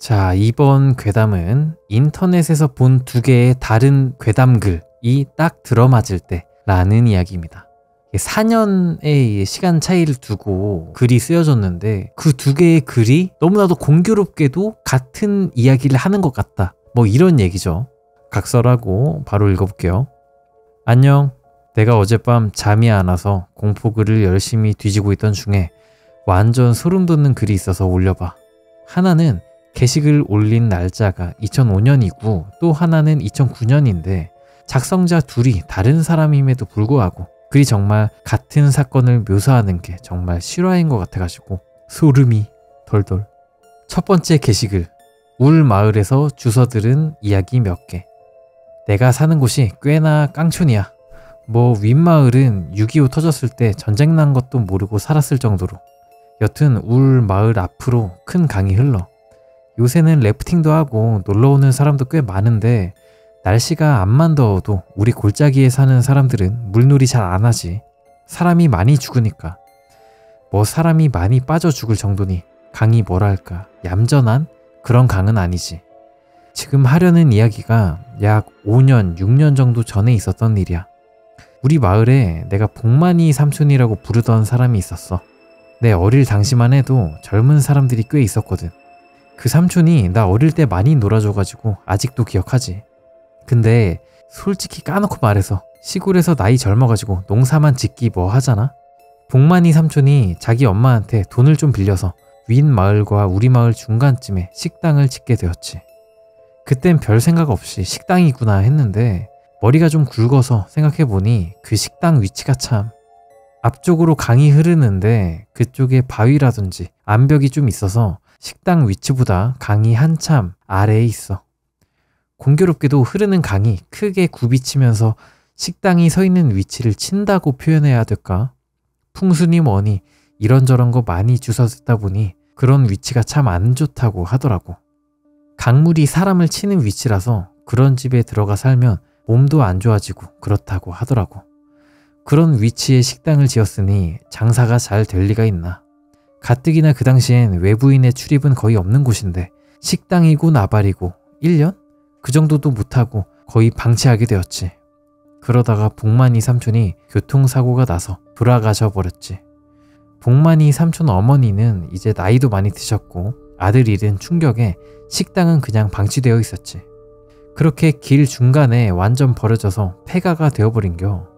자, 이번 괴담은 인터넷에서 본 두 개의 다른 괴담글이 딱 들어맞을 때 라는 이야기입니다. 4년의 시간 차이를 두고 글이 쓰여졌는데 그 두 개의 글이 너무나도 공교롭게도 같은 이야기를 하는 것 같다. 뭐 이런 얘기죠. 각설하고 바로 읽어볼게요. 안녕. 내가 어젯밤 잠이 안 와서 공포글을 열심히 뒤지고 있던 중에 완전 소름 돋는 글이 있어서 올려봐. 하나는 게시글 올린 날짜가 2005년이고 또 하나는 2009년인데 작성자 둘이 다른 사람임에도 불구하고 글이 정말 같은 사건을 묘사하는 게 정말 실화인 것 같아가지고 소름이 덜덜. 첫 번째 게시글. 울 마을에서 주워 들은 이야기 몇 개. 내가 사는 곳이 꽤나 깡촌이야. 뭐 윗마을은 6.25 터졌을 때 전쟁 난 것도 모르고 살았을 정도로. 여튼 울 마을 앞으로 큰 강이 흘러. 요새는 래프팅도 하고 놀러오는 사람도 꽤 많은데 날씨가 암만 더워도 우리 골짜기에 사는 사람들은 물놀이 잘 안 하지. 사람이 많이 죽으니까. 뭐 사람이 많이 빠져 죽을 정도니 강이 뭐랄까 얌전한 그런 강은 아니지. 지금 하려는 이야기가 약 5년, 6년 정도 전에 있었던 일이야. 우리 마을에 내가 복만이 삼촌이라고 부르던 사람이 있었어. 내 어릴 당시만 해도 젊은 사람들이 꽤 있었거든. 그 삼촌이 나 어릴 때 많이 놀아줘가지고 아직도 기억하지. 근데 솔직히 까놓고 말해서 시골에서 나이 젊어가지고 농사만 짓기 뭐 하잖아? 복만이 삼촌이 자기 엄마한테 돈을 좀 빌려서 윗마을과 우리 마을 중간쯤에 식당을 짓게 되었지. 그땐 별 생각 없이 식당이구나 했는데 머리가 좀 굵어서 생각해보니 그 식당 위치가 참. 앞쪽으로 강이 흐르는데 그쪽에 바위라든지 암벽이 좀 있어서 식당 위치보다 강이 한참 아래에 있어. 공교롭게도 흐르는 강이 크게 굽이치면서 식당이 서 있는 위치를 친다고 표현해야 될까? 풍수니 뭐니 이런저런 거 많이 주워 듣다 보니 그런 위치가 참 안 좋다고 하더라고. 강물이 사람을 치는 위치라서 그런 집에 들어가 살면 몸도 안 좋아지고 그렇다고 하더라고. 그런 위치에 식당을 지었으니 장사가 잘 될 리가 있나. 가뜩이나 그 당시엔 외부인의 출입은 거의 없는 곳인데 식당이고 나발이고 1년? 그 정도도 못하고 거의 방치하게 되었지. 그러다가 복만이 삼촌이 교통사고가 나서 돌아가셔 버렸지. 복만이 삼촌 어머니는 이제 나이도 많이 드셨고 아들 잃은 충격에 식당은 그냥 방치되어 있었지. 그렇게 길 중간에 완전 버려져서 폐가가 되어버린겨.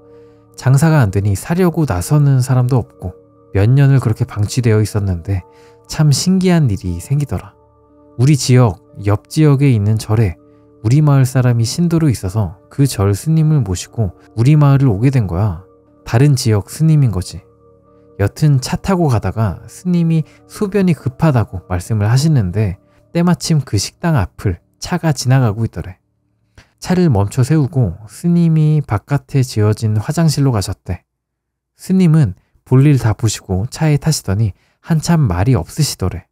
장사가 안 되니 사려고 나서는 사람도 없고 몇 년을 그렇게 방치되어 있었는데 참 신기한 일이 생기더라. 우리 지역, 옆 지역에 있는 절에 우리 마을 사람이 신도로 있어서 그 절 스님을 모시고 우리 마을을 오게 된 거야. 다른 지역 스님인 거지. 여튼 차 타고 가다가 스님이 소변이 급하다고 말씀을 하시는데 때마침 그 식당 앞을 차가 지나가고 있더래. 차를 멈춰 세우고 스님이 바깥에 지어진 화장실로 가셨대. 스님은 볼일 다 보시고 차에 타시더니 한참 말이 없으시더래.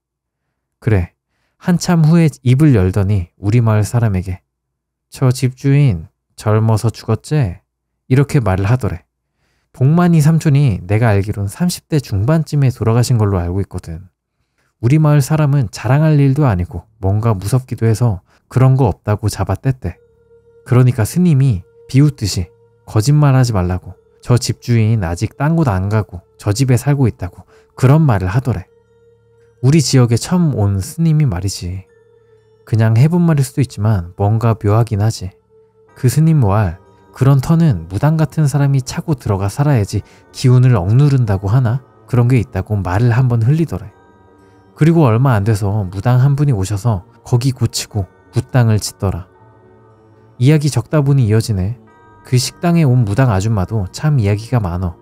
그래, 한참 후에 입을 열더니 우리 마을 사람에게 저 집주인 젊어서 죽었지? 이렇게 말을 하더래. 복만이 삼촌이 내가 알기론 30대 중반쯤에 돌아가신 걸로 알고 있거든. 우리 마을 사람은 자랑할 일도 아니고 뭔가 무섭기도 해서 그런 거 없다고 잡아뗐대. 그러니까 스님이 비웃듯이 거짓말하지 말라고 저 집주인 아직 딴 곳 안 가고 저 집에 살고 있다고 그런 말을 하더래. 우리 지역에 처음 온 스님이 말이지. 그냥 해본 말일 수도 있지만 뭔가 묘하긴 하지. 그 스님 말 그런 터는 무당 같은 사람이 차고 들어가 살아야지 기운을 억누른다고 하나? 그런 게 있다고 말을 한번 흘리더래. 그리고 얼마 안 돼서 무당 한 분이 오셔서 거기 고치고 굿당을 짓더라. 이야기 적다 보니 이어지네. 그 식당에 온 무당 아줌마도 참 이야기가 많어.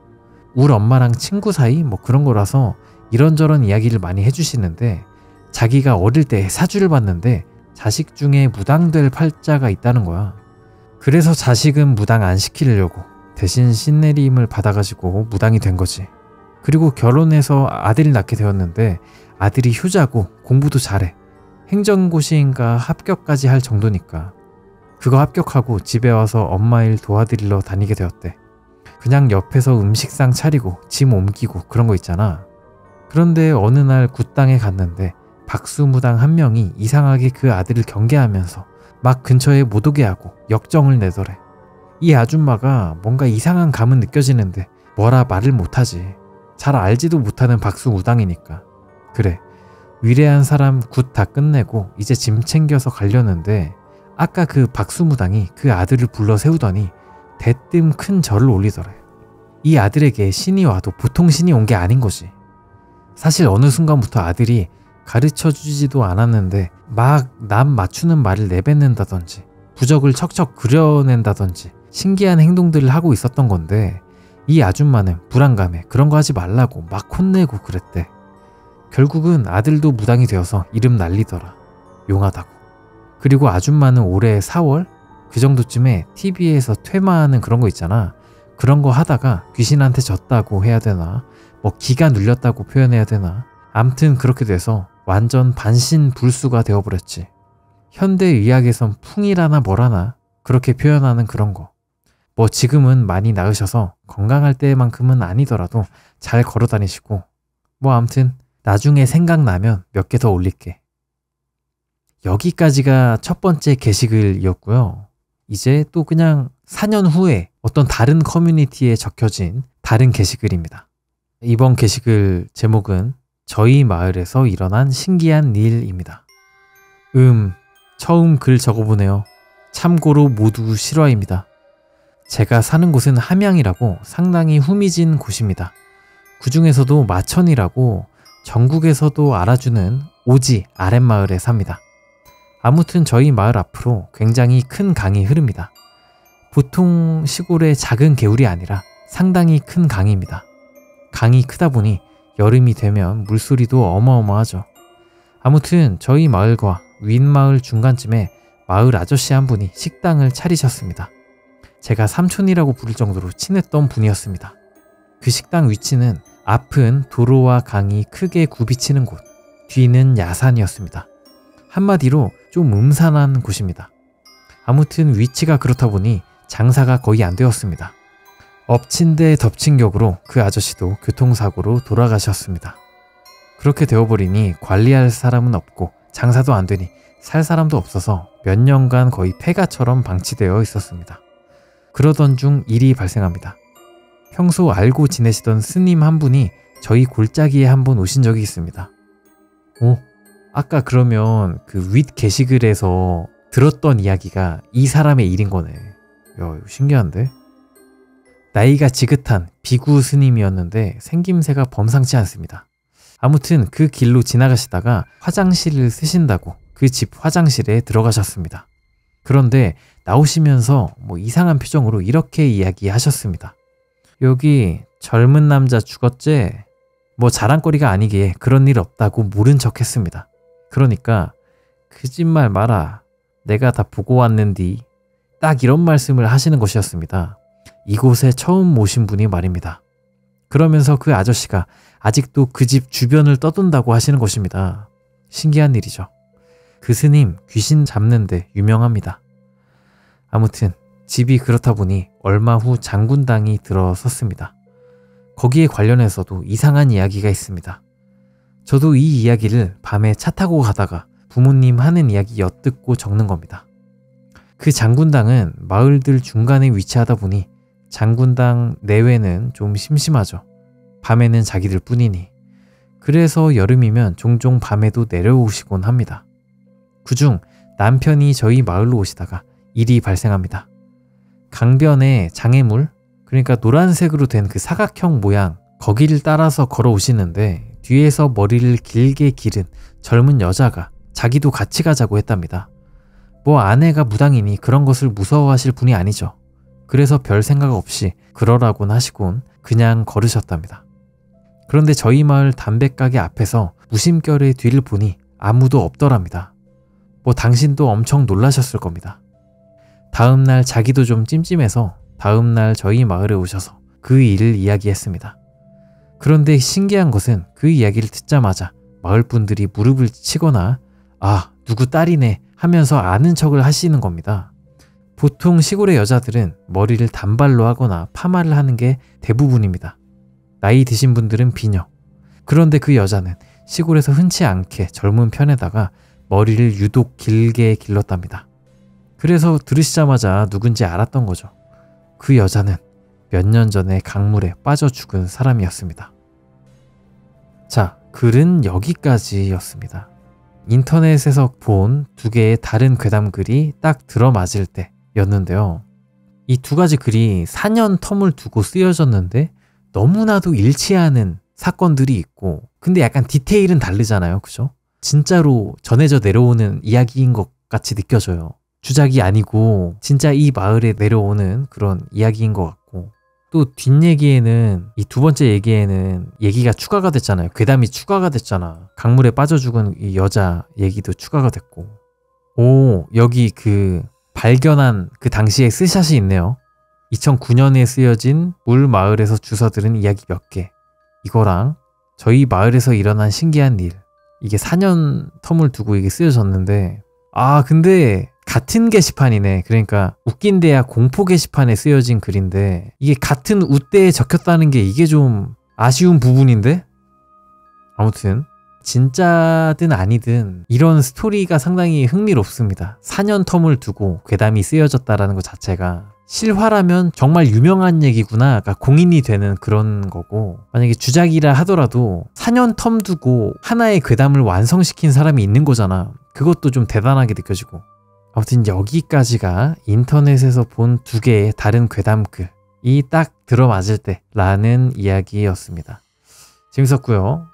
우리 엄마랑 친구 사이 뭐 그런 거라서 이런저런 이야기를 많이 해주시는데 자기가 어릴 때 사주를 봤는데 자식 중에 무당 될 팔자가 있다는 거야. 그래서 자식은 무당 안 시키려고 대신 신내림을 받아가지고 무당이 된 거지. 그리고 결혼해서 아들을 낳게 되었는데 아들이 효자고 공부도 잘해. 행정고시인가 합격까지 할 정도니까. 그거 합격하고 집에 와서 엄마 일 도와드리러 다니게 되었대. 그냥 옆에서 음식상 차리고 짐 옮기고 그런 거 있잖아. 그런데 어느 날 굿당에 갔는데 박수무당 한 명이 이상하게 그 아들을 경계하면서 막 근처에 못 오게 하고 역정을 내더래. 이 아줌마가 뭔가 이상한 감은 느껴지는데 뭐라 말을 못하지. 잘 알지도 못하는 박수무당이니까. 그래, 위례한 사람 굿 다 끝내고 이제 짐 챙겨서 가려는데 아까 그 박수무당이 그 아들을 불러 세우더니 대뜸 큰 절을 올리더래. 이 아들에게 신이 와도 보통 신이 온 게 아닌 거지. 사실 어느 순간부터 아들이 가르쳐주지도 않았는데 막 남 맞추는 말을 내뱉는다든지 부적을 척척 그려낸다든지 신기한 행동들을 하고 있었던 건데 이 아줌마는 불안감에 그런 거 하지 말라고 막 혼내고 그랬대. 결국은 아들도 무당이 되어서 이름 날리더라. 용하다고. 그리고 아줌마는 올해 4월? 그 정도쯤에 TV에서 퇴마하는 그런 거 있잖아. 그런 거 하다가 귀신한테 졌다고 해야 되나? 뭐 기가 눌렸다고 표현해야 되나? 암튼 그렇게 돼서 완전 반신불수가 되어버렸지. 현대의학에선 풍이라나 뭐라나 그렇게 표현하는 그런 거. 뭐 지금은 많이 나으셔서 건강할 때만큼은 아니더라도 잘 걸어다니시고 뭐 암튼 나중에 생각나면 몇 개 더 올릴게. 여기까지가 첫 번째 게시글이었고요. 이제 또 그냥 4년 후에 어떤 다른 커뮤니티에 적혀진 다른 게시글입니다. 이번 게시글 제목은 저희 마을에서 일어난 신기한 일입니다. 처음 글 적어보네요. 참고로 모두 실화입니다. 제가 사는 곳은 함양이라고 상당히 후미진 곳입니다. 그 중에서도 마천이라고 전국에서도 알아주는 오지 아랫마을에 삽니다. 아무튼 저희 마을 앞으로 굉장히 큰 강이 흐릅니다. 보통 시골의 작은 개울이 아니라 상당히 큰 강입니다. 강이 크다 보니 여름이 되면 물소리도 어마어마하죠. 아무튼 저희 마을과 윗마을 중간쯤에 마을 아저씨 한 분이 식당을 차리셨습니다. 제가 삼촌이라고 부를 정도로 친했던 분이었습니다. 그 식당 위치는 앞은 도로와 강이 크게 굽이치는 곳, 뒤는 야산이었습니다. 한마디로 좀 음산한 곳입니다. 아무튼 위치가 그렇다 보니 장사가 거의 안 되었습니다. 엎친 데 덮친 격으로 그 아저씨도 교통사고로 돌아가셨습니다. 그렇게 되어버리니 관리할 사람은 없고 장사도 안 되니 살 사람도 없어서 몇 년간 거의 폐가처럼 방치되어 있었습니다. 그러던 중 일이 발생합니다. 평소 알고 지내시던 스님 한 분이 저희 골짜기에 한번 오신 적이 있습니다. 아까 그러면 그 윗 게시글에서 들었던 이야기가 이 사람의 일인 거네. 야, 이거 신기한데? 나이가 지긋한 비구 스님이었는데 생김새가 범상치 않습니다. 아무튼 그 길로 지나가시다가 화장실을 쓰신다고 그 집 화장실에 들어가셨습니다. 그런데 나오시면서 뭐 이상한 표정으로 이렇게 이야기하셨습니다. 여기 젊은 남자 죽었지? 뭐 자랑거리가 아니기에 그런 일 없다고 모른 척 했습니다. 그러니까 거짓말 마라. 내가 다 보고 왔는디. 딱 이런 말씀을 하시는 것이었습니다. 이곳에 처음 오신 분이 말입니다. 그러면서 그 아저씨가 아직도 그 집 주변을 떠돈다고 하시는 것입니다. 신기한 일이죠. 그 스님 귀신 잡는데 유명합니다. 아무튼 집이 그렇다 보니 얼마 후 장군당이 들어섰습니다. 거기에 관련해서도 이상한 이야기가 있습니다. 저도 이 이야기를 밤에 차 타고 가다가 부모님 하는 이야기 엿듣고 적는 겁니다. 그 장군당은 마을들 중간에 위치하다 보니 장군당 내외는 좀 심심하죠. 밤에는 자기들 뿐이니. 그래서 여름이면 종종 밤에도 내려오시곤 합니다. 그중 남편이 저희 마을로 오시다가 일이 발생합니다. 강변에 장애물, 그러니까 노란색으로 된 그 사각형 모양, 거기를 따라서 걸어오시는데 뒤에서 머리를 길게 기른 젊은 여자가 자기도 같이 가자고 했답니다. 뭐 아내가 무당이니 그런 것을 무서워하실 분이 아니죠. 그래서 별 생각 없이 그러라곤 하시곤 그냥 걸으셨답니다. 그런데 저희 마을 담배가게 앞에서 무심결에 뒤를 보니 아무도 없더랍니다. 뭐 당신도 엄청 놀라셨을 겁니다. 다음날 자기도 좀 찜찜해서 다음날 저희 마을에 오셔서 그 일을 이야기했습니다. 그런데 신기한 것은 그 이야기를 듣자마자 마을 분들이 무릎을 치거나 아, 누구 딸이네 하면서 아는 척을 하시는 겁니다. 보통 시골의 여자들은 머리를 단발로 하거나 파마를 하는 게 대부분입니다. 나이 드신 분들은 비녀. 그런데 그 여자는 시골에서 흔치 않게 젊은 편에다가 머리를 유독 길게 길렀답니다. 그래서 들으시자마자 누군지 알았던 거죠. 그 여자는 몇 년 전에 강물에 빠져 죽은 사람이었습니다. 자, 글은 여기까지였습니다. 인터넷에서 본 두 개의 다른 괴담글이 딱 들어맞을 때였는데요. 이 두 가지 글이 4년 텀을 두고 쓰여졌는데 너무나도 일치하는 사건들이 있고, 근데 약간 디테일은 다르잖아요. 그죠? 진짜로 전해져 내려오는 이야기인 것 같이 느껴져요. 주작이 아니고 진짜 이 마을에 내려오는 그런 이야기인 것 같고, 또 뒷얘기에는, 이 두 번째 얘기에는 얘기가 추가가 됐잖아요. 괴담이 추가가 됐잖아. 강물에 빠져 죽은 이 여자 얘기도 추가가 됐고. 오, 여기 그 발견한 그 당시의 스샷이 있네요. 2009년에 쓰여진 울 마을에서 주워들은 이야기 몇 개, 이거랑 저희 마을에서 일어난 신기한 일, 이게 4년 텀을 두고 이게 쓰여졌는데, 아 근데 같은 게시판이네. 그러니까 웃긴 데야 공포 게시판에 쓰여진 글인데 이게 같은 웃대에 적혔다는 게 이게 좀 아쉬운 부분인데, 아무튼 진짜든 아니든 이런 스토리가 상당히 흥미롭습니다. 4년 텀을 두고 괴담이 쓰여졌다라는 것 자체가 실화라면 정말 유명한 얘기구나, 그러니까 공인이 되는 그런 거고, 만약에 주작이라 하더라도 4년 텀 두고 하나의 괴담을 완성시킨 사람이 있는 거잖아. 그것도 좀 대단하게 느껴지고. 아무튼 여기까지가 인터넷에서 본 두 개의 다른 괴담글이 딱 들어맞을 때 라는 이야기였습니다. 재밌었고요.